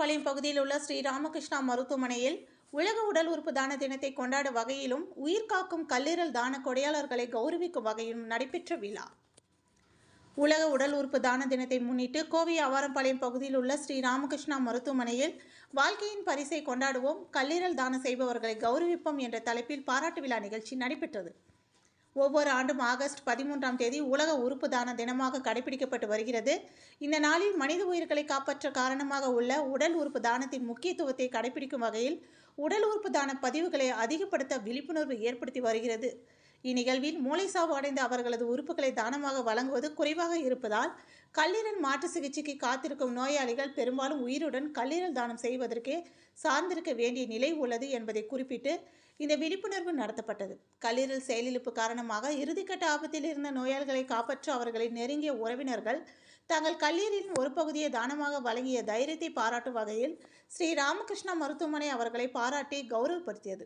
ஆவாரம்பாளையம் பகுதியில் உள்ள ஸ்ரீ ராமகிருஷ்ணா மருத்துவமனையில் உலக உடல் உறுப்பு தான தினத்தை கொண்டாடும் வகையிலும் உயிர்காக்கும் கல்லீரல் தான கொடையாளர்களை கௌரவிக்கும் வகையிலும் நடைபெற்ற விழா. உலக உடல் உறுப்பு தான தினத்தை முன்னிட்டு கோவை ஆவாரம்பாளையம் பகுதியில் உள்ள ஸ்ரீ ராமகிருஷ்ணா மருத்துவமனையில் வாழ்க்கையின் பரிசை கொண்டாடுவோம், கல்லீரல் தானம் செய்பவர்களை கௌரவிப்போம் என்ற தலைப்பில் பாராட்டு விழா நிகழ்ச்சி நடைபெற்றது. ஒவ்வொரு ஆண்டும் ஆகஸ்ட் 13ஆம் தேதி உலக உறுப்பு தான தினமாக கடைபிடிக்கப்பட்டு வருகிறது. இந்த நாளில் மனித உயிர்களை காப்பாற்ற காரணமாக உள்ள உடல் உறுப்பு தானத்தின் முக்கியத்துவத்தை கடைபிடிக்கும் வகையில் உடல் உறுப்பு தான பதிவுகளை அதிகப்படுத்த விழிப்புணர்வு ஏற்படுத்தி வருகிறது. இந்நிகழ்வில் மூளைசாவு அடைந்த அவர்களது உறுப்புகளை தானமாக வழங்குவது குறைவாக இருப்பதால் கல்லீரல் மாற்று சிகிச்சைக்கு காத்திருக்கும் நோயாளிகள் பெரும்பாலும் உயிருடன் கல்லீரல் தானம் செய்வதற்கே சார்ந்திருக்க வேண்டிய நிலை உள்ளது என்பதை குறிப்பிட்டு இந்த விழிப்புணர்வு நடத்தப்பட்டது. கல்லீரல் செயலிழப்பு காரணமாக இறுதிக்கட்ட ஆபத்தில் இருந்த நோயாளிகளை காப்பாற்ற அவர்களின் நெருங்கிய உறவினர்கள் தங்கள் கல்லீரலின் ஒரு பகுதியை தானமாக வழங்கிய தைரியத்தை பாராட்டும் வகையில் ஸ்ரீ ராமகிருஷ்ணா மருத்துவமனை அவர்களை பாராட்டி கௌரவப்படுத்தியது.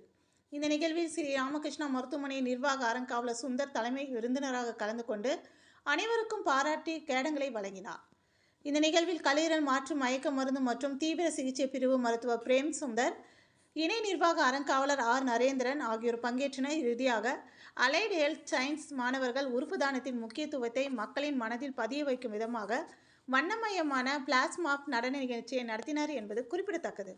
இந்த நிகழ்வில் ஸ்ரீ ராமகிருஷ்ணா மருத்துவமனை நிர்வாக அறங்காவலர் சுந்தர் தலைமை விருந்தினராக கலந்து கொண்டு அனைவருக்கும் பாராட்டி கேடங்களை வழங்கினார். இந்த நிகழ்வில் கல்லீரல் மாற்று மயக்க மருந்து மற்றும் தீவிர சிகிச்சை பிரிவு மருத்துவர் பிரேம் சுந்தர், இணை நிர்வாக அறங்காவலர் ஆர் நரேந்திரன் ஆகியோர் பங்கேற்றனர். இறுதியாக அலைடு ஹெல்த் சயின்ஸ் மாணவர்கள் உறுப்பு தானத்தின் முக்கியத்துவத்தை மக்களின் மனதில் பதிய வைக்கும் விதமாக வண்ணமயமான பிளாஸ்மாப் நடன நிகழ்ச்சியை நடத்தினர் என்பது குறிப்பிடத்தக்கது.